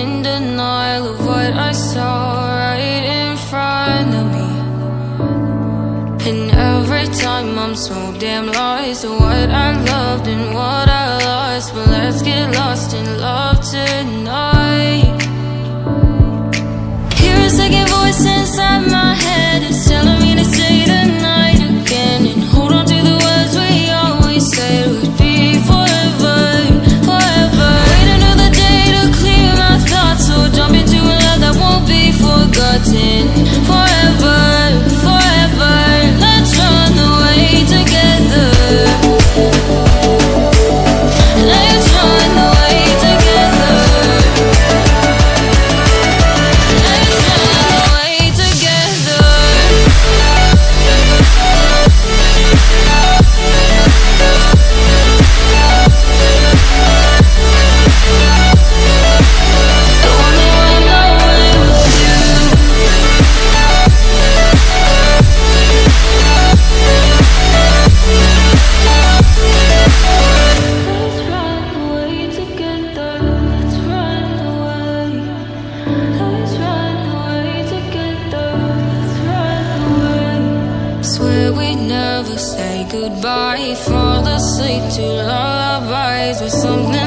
in denial of what I saw right in front of me. And every time I'm so damn lost to what I loved and what I lost. But let's get lost in love tonight. Hear a second voice inside my head, it's telling me to stay tonight again, and hold on to the words we always said would be forever, forever. Wait another day to clear my thoughts, so jump into a love that won't be forgotten. Forever, forever, let's run away together. Let's run away together. Let's run away together. I wanna run away with you. Let's run away together. Let's run away. Let's run away together. Let's run away. Swear we'd never say goodbye. Fall asleep to lullabies with something